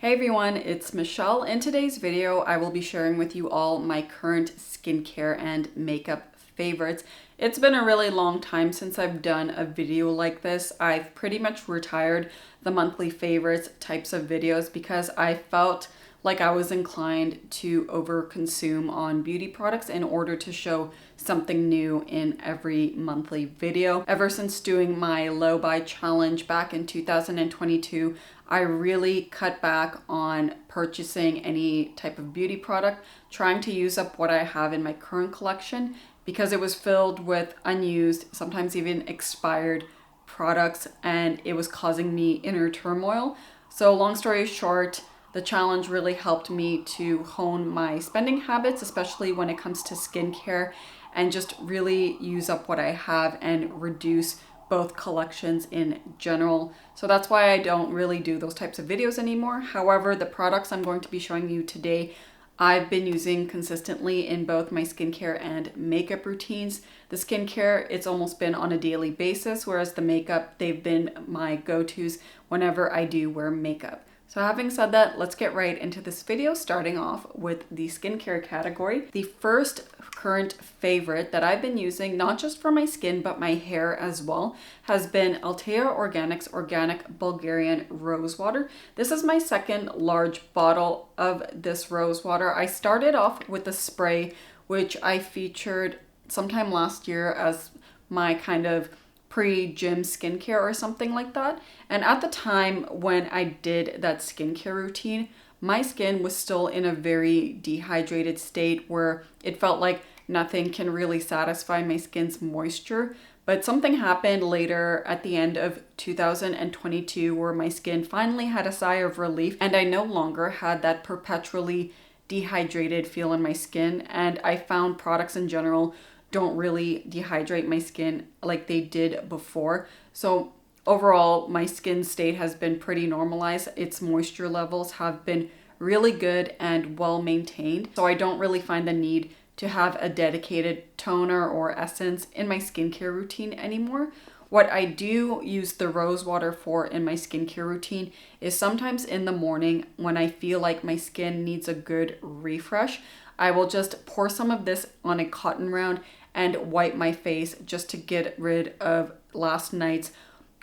Hey everyone, it's Michelle. In today's video, I will be sharing with you all my current skincare and makeup favorites. It's been a really long time since I've done a video like this. I've pretty much retired the monthly favorites types of videos because I felt like I was inclined to overconsume on beauty products in order to show something new in every monthly video. Ever since doing my low buy challenge back in 2022, I really cut back on purchasing any type of beauty product, trying to use up what I have in my current collection because it was filled with unused, sometimes even expired products, and it was causing me inner turmoil. So long story short, the challenge really helped me to hone my spending habits, especially when it comes to skincare, and just really use up what I have and reduce both collections in general. So that's why I don't really do those types of videos anymore. However, the products I'm going to be showing you today, I've been using consistently in both my skincare and makeup routines. The skincare, it's almost been on a daily basis, whereas the makeup, they've been my go-tos whenever I do wear makeup. So having said that, let's get right into this video, starting off with the skincare category. The first current favorite that I've been using, not just for my skin, but my hair as well, has been Alteya Organics Organic Bulgarian Rose Water. This is my second large bottle of this rose water. I started off with a spray, which I featured sometime last year as my kind of pre-gym skincare or something like that. And at the time when I did that skincare routine, my skin was still in a very dehydrated state where it felt like nothing can really satisfy my skin's moisture. But something happened later at the end of 2022 where my skin finally had a sigh of relief and I no longer had that perpetually dehydrated feel in my skin. And I found products in general don't really dehydrate my skin like they did before. So overall, my skin state has been pretty normalized. Its moisture levels have been really good and well maintained. So I don't really find the need to have a dedicated toner or essence in my skincare routine anymore. What I do use the rose water for in my skincare routine is sometimes in the morning when I feel like my skin needs a good refresh, I will just pour some of this on a cotton round and wipe my face just to get rid of last night's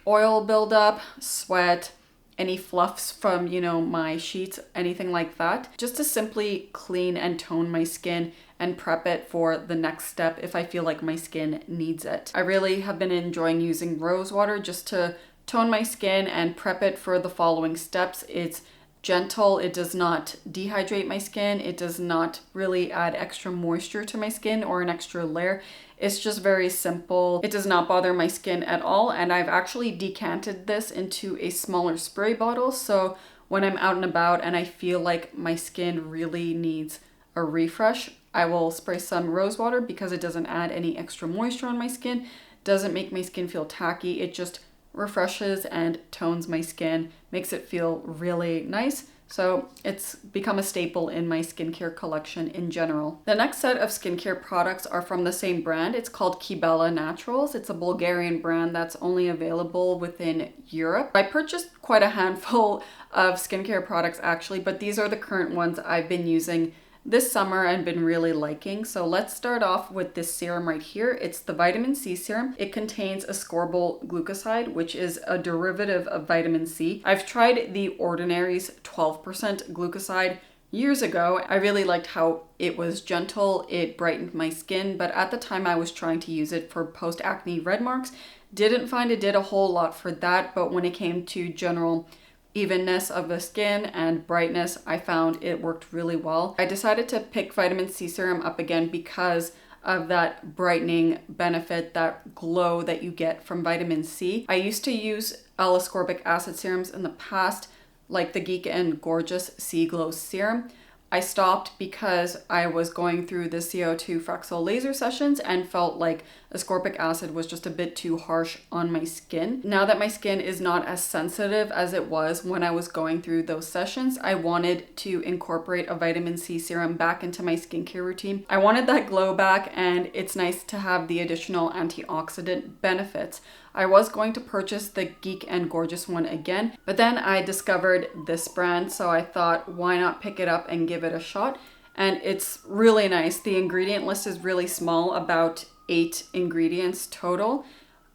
oil buildup, sweat, any fluffs from, my sheets, anything like that. Just to simply clean and tone my skin and prep it for the next step if I feel like my skin needs it. I really have been enjoying using rose water just to tone my skin and prep it for the following steps. It's gentle, it does not dehydrate my skin, it does not really add extra moisture to my skin or an extra layer. It's just very simple. It does not bother my skin at all, and I've actually decanted this into a smaller spray bottle, so when I'm out and about and I feel like my skin really needs a refresh, I will spray some rose water because it doesn't add any extra moisture on my skin, doesn't make my skin feel tacky, it just refreshes and tones my skin, makes it feel really nice. So it's become a staple in my skincare collection in general. The next set of skincare products are from the same brand. It's called Kibela Naturals. It's a Bulgarian brand that's only available within Europe. I purchased quite a handful of skincare products actually, but these are the current ones I've been using this summer and been really liking. So let's start off with this serum right here. It's the vitamin C serum. It contains ascorbyl glucoside, which is a derivative of vitamin C. I've tried the Ordinary's 12% glucoside years ago. I really liked how it was gentle, it brightened my skin, but at the time I was trying to use it for post-acne red marks. Didn't find it did a whole lot for that, but when it came to general evenness of the skin and brightness, I found it worked really well. I decided to pick vitamin C serum up again because of that brightening benefit, that glow that you get from vitamin C. I used to use L-ascorbic acid serums in the past, like the Geek and Gorgeous C Glow serum. I stopped because I was going through the CO2 Fraxel laser sessions and felt like ascorbic acid was just a bit too harsh on my skin. Now that my skin is not as sensitive as it was when I was going through those sessions, I wanted to incorporate a vitamin C serum back into my skincare routine. I wanted that glow back, and it's nice to have the additional antioxidant benefits. I was going to purchase the Geek and Gorgeous one again, but then I discovered this brand, so I thought, why not pick it up and give it a shot? And it's really nice. The ingredient list is really small, about 8 ingredients total.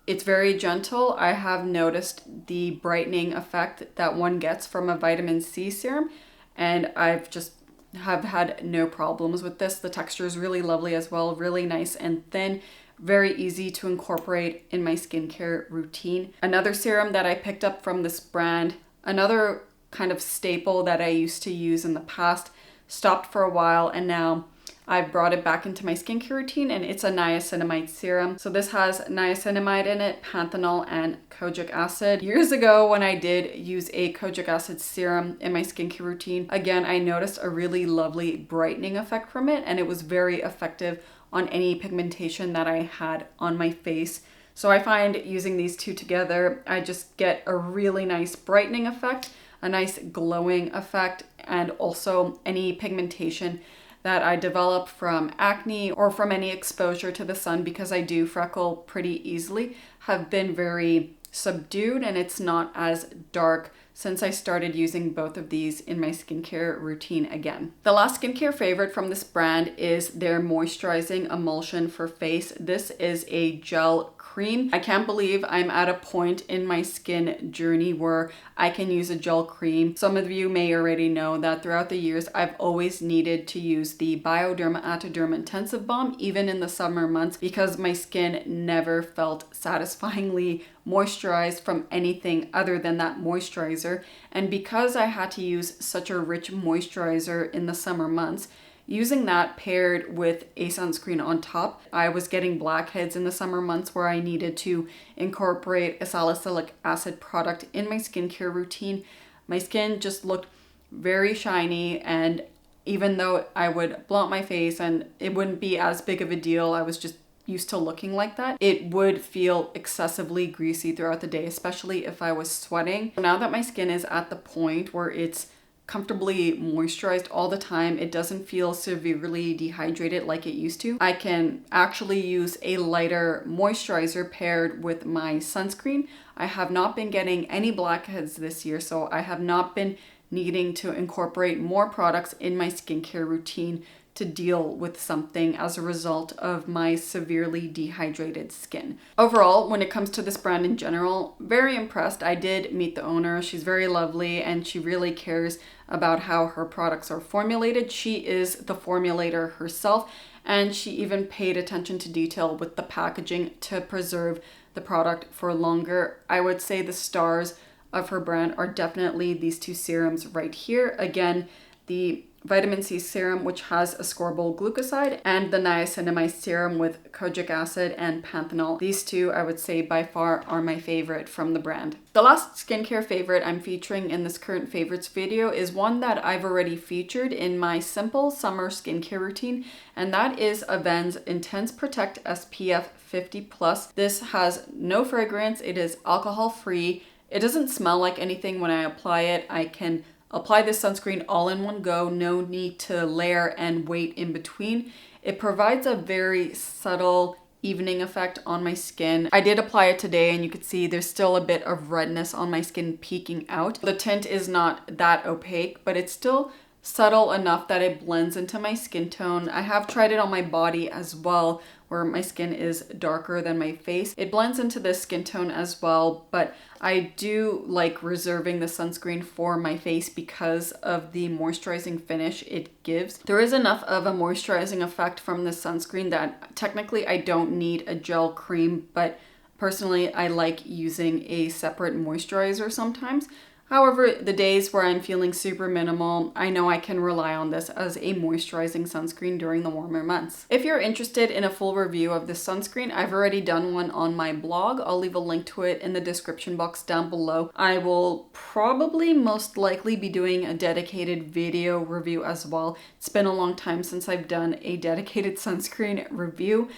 It's very gentle. I have noticed the brightening effect that one gets from a vitamin C serum, and I've just have had no problems with this. The texture is really lovely as well, really nice and thin, very easy to incorporate in my skincare routine. Another serum that I picked up from this brand, another kind of staple that I used to use in the past, stopped for a while, and now I've brought it back into my skincare routine, and it's a niacinamide serum. So this has niacinamide in it, panthenol, and kojic acid. Years ago when I did use a kojic acid serum in my skincare routine, again, I noticed a really lovely brightening effect from it, and it was very effective on any pigmentation that I had on my face. So I find using these two together, I just get a really nice brightening effect, a nice glowing effect, and also any pigmentation that I develop from acne or from any exposure to the sun, because I do freckle pretty easily, have been very subdued, and it's not as dark since I started using both of these in my skincare routine again. The last skincare favorite from this brand is their Moisturizing Emulsion for face. This is a gel cream. I can't believe I'm at a point in my skin journey where I can use a gel cream. Some of you may already know that throughout the years, I've always needed to use the Bioderma Atoderm Intensive Balm, even in the summer months, because my skin never felt satisfyingly moisturized from anything other than that moisturizer. And because I had to use such a rich moisturizer in the summer months, using that paired with a sunscreen on top, I was getting blackheads in the summer months where I needed to incorporate a salicylic acid product in my skincare routine. My skin just looked very shiny, and even though I would blunt my face and it wouldn't be as big of a deal, I was just used to looking like that, it would feel excessively greasy throughout the day, especially if I was sweating. Now that my skin is at the point where it's comfortably moisturized all the time, it doesn't feel severely dehydrated like it used to. I can actually use a lighter moisturizer paired with my sunscreen. I have not been getting any blackheads this year, so I have not been needing to incorporate more products in my skincare routine to deal with something as a result of my severely dehydrated skin. Overall, when it comes to this brand in general, very impressed. I did meet the owner. She's very lovely, and she really cares about how her products are formulated. She is the formulator herself, and she even paid attention to detail with the packaging to preserve the product for longer. I would say the stars of her brand are definitely these two serums right here. Again, the vitamin C serum, which has ascorbyl glucoside, and the niacinamide serum with kojic acid and panthenol. These two, I would say, by far are my favorite from the brand. The last skincare favorite I'm featuring in this current favorites video is one that I've already featured in my simple summer skincare routine, and that is Avène's Intense Protect SPF 50+. This has no fragrance. It is alcohol free. It doesn't smell like anything when I apply it. I can apply this sunscreen all in one go, no need to layer and wait in between. It provides a very subtle evening effect on my skin. I did apply it today, and you could see there's still a bit of redness on my skin peeking out. The tint is not that opaque, but it's still subtle enough that it blends into my skin tone. I have tried it on my body as well, where my skin is darker than my face. It blends into this skin tone as well, but I do like reserving the sunscreen for my face because of the moisturizing finish it gives. There is enough of a moisturizing effect from this sunscreen that technically I don't need a gel cream, but personally I like using a separate moisturizer sometimes. However, the days where I'm feeling super minimal, I know I can rely on this as a moisturizing sunscreen during the warmer months. If you're interested in a full review of this sunscreen, I've already done one on my blog. I'll leave a link to it in the description box down below. I will probably most likely be doing a dedicated video review as well. It's been a long time since I've done a dedicated sunscreen review.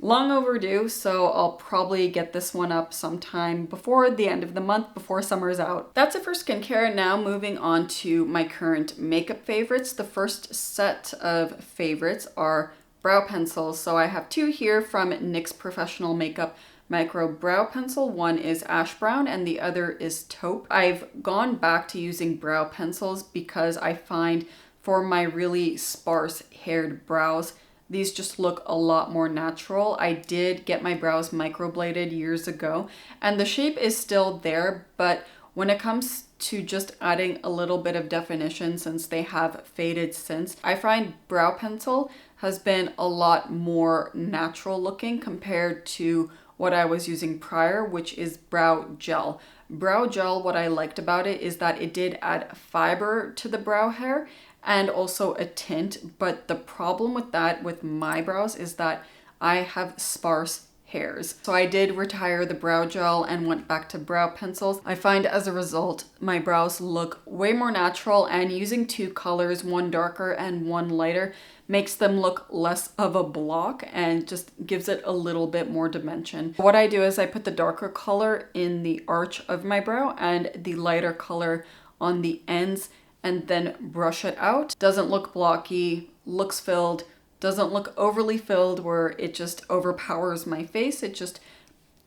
Long overdue, so I'll probably get this one up sometime before the end of the month, before summer's out. That's it for skincare. Now moving on to my current makeup favorites. The first set of favorites are brow pencils. So I have two here from NYX Professional Makeup micro brow pencil. One is ash brown and the other is taupe. I've gone back to using brow pencils because I find for my really sparse haired brows, these just look a lot more natural. I did get my brows microbladed years ago and the shape is still there, but when it comes to just adding a little bit of definition, since they have faded since, I find brow pencil has been a lot more natural looking compared to what I was using prior, which is brow gel. Brow gel, what I liked about it is that it did add fiber to the brow hair and also a tint, but the problem with that with my brows is that I have sparse hairs. So I did retire the brow gel and went back to brow pencils. I find as a result, my brows look way more natural, and using two colors, one darker and one lighter, makes them look less of a block and just gives it a little bit more dimension. What I do is I put the darker color in the arch of my brow and the lighter color on the ends and then brush it out. Doesn't look blocky, looks filled, doesn't look overly filled where it just overpowers my face. It just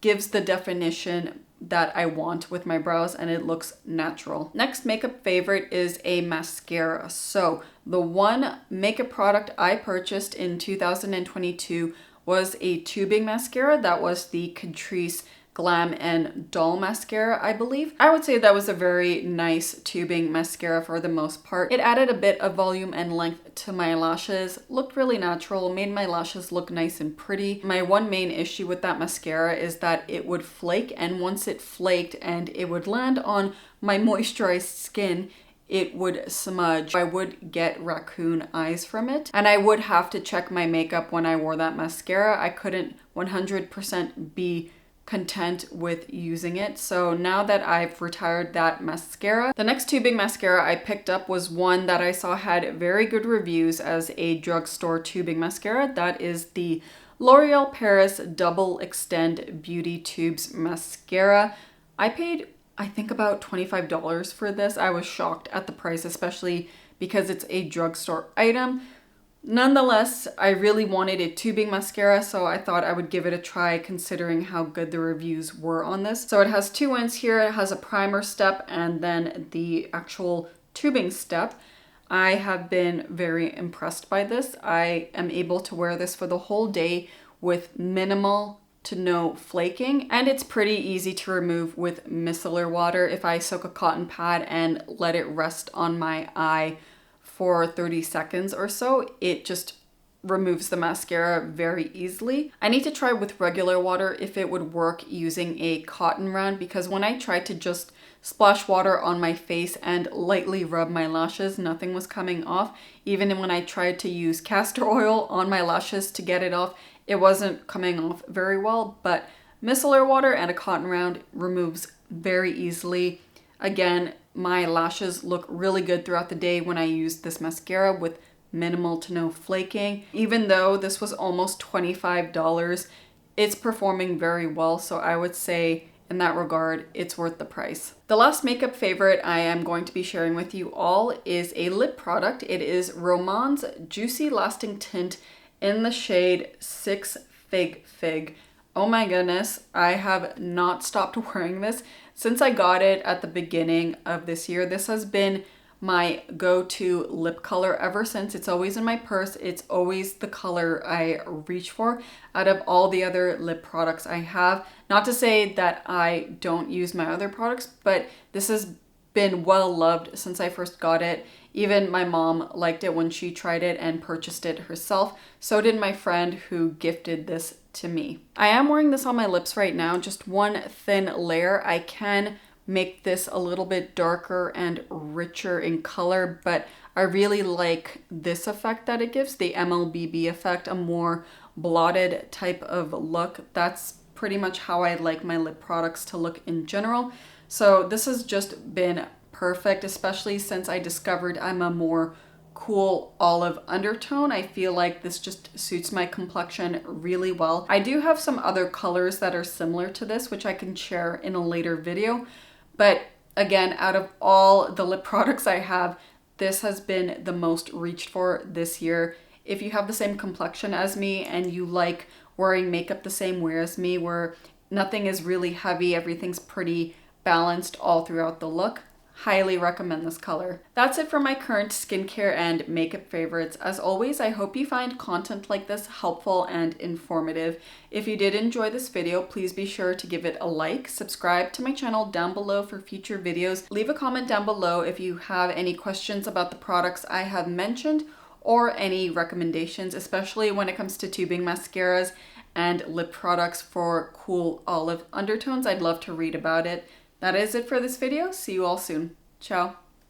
gives the definition that I want with my brows and it looks natural. Next makeup favorite is a mascara. So the one makeup product I purchased in 2022 was a tubing mascara. That was the Catrice Glam and Doll mascara, I believe. I would say that was a very nice tubing mascara for the most part. It added a bit of volume and length to my lashes, looked really natural, made my lashes look nice and pretty. My one main issue with that mascara is that it would flake, and once it flaked and it would land on my moisturized skin, it would smudge. I would get raccoon eyes from it, and I would have to check my makeup when I wore that mascara. I couldn't 100% be content with using it. So now that I've retired that mascara, the next tubing mascara I picked up was one that I saw had very good reviews as a drugstore tubing mascara. That is the L'Oreal Paris Double Extend Beauty Tubes mascara. I paid, I think, about $25 for this. I was shocked at the price, especially because it's a drugstore item. Nonetheless, I really wanted a tubing mascara, so I thought I would give it a try considering how good the reviews were on this. So it has two ends here. It has a primer step and then the actual tubing step. I have been very impressed by this. I am able to wear this for the whole day with minimal to no flaking, and it's pretty easy to remove with micellar water. If I soak a cotton pad and let it rest on my eye for 30 seconds or so, it just removes the mascara very easily. I need to try with regular water if it would work using a cotton round, because when I tried to just splash water on my face and lightly rub my lashes, nothing was coming off. Even when I tried to use castor oil on my lashes to get it off, it wasn't coming off very well, but micellar water and a cotton round removes very easily. Again, my lashes look really good throughout the day when I use this mascara with minimal to no flaking. Even though this was almost $25, it's performing very well, so I would say in that regard, it's worth the price. The last makeup favorite I am going to be sharing with you all is a lip product. It is Rom&nd's Juicy Lasting Tint in the shade 6 Figfig. Oh my goodness, I have not stopped wearing this since I got it at the beginning of this year. This has been my go-to lip color ever since. It's always in my purse. It's always the color I reach for out of all the other lip products I have. Not to say that I don't use my other products, but this has been well loved since I first got it. Even my mom liked it when she tried it and purchased it herself. So did my friend who gifted this to me. I am wearing this on my lips right now, just one thin layer. I can make this a little bit darker and richer in color, but I really like this effect that it gives, the MLBB effect, a more blotted type of look. That's pretty much how I like my lip products to look in general. So this has just been perfect, especially since I discovered I'm a more cool olive undertone. I feel like this just suits my complexion really well. I do have some other colors that are similar to this, which I can share in a later video. But again, out of all the lip products I have, this has been the most reached for this year. If you have the same complexion as me and you like wearing makeup the same way as me, where Nothing is really heavy. Everything's pretty balanced all throughout the look. Highly recommend this color. That's it for my current skincare and makeup favorites. As always, I hope you find content like this helpful and informative. If you did enjoy this video, please be sure to give it a like, subscribe to my channel down below for future videos. Leave a comment down below if you have any questions about the products I have mentioned or any recommendations, especially when it comes to tubing mascaras and lip products for cool olive undertones. I'd love to read about it. That is it for this video. See you all soon. Ciao.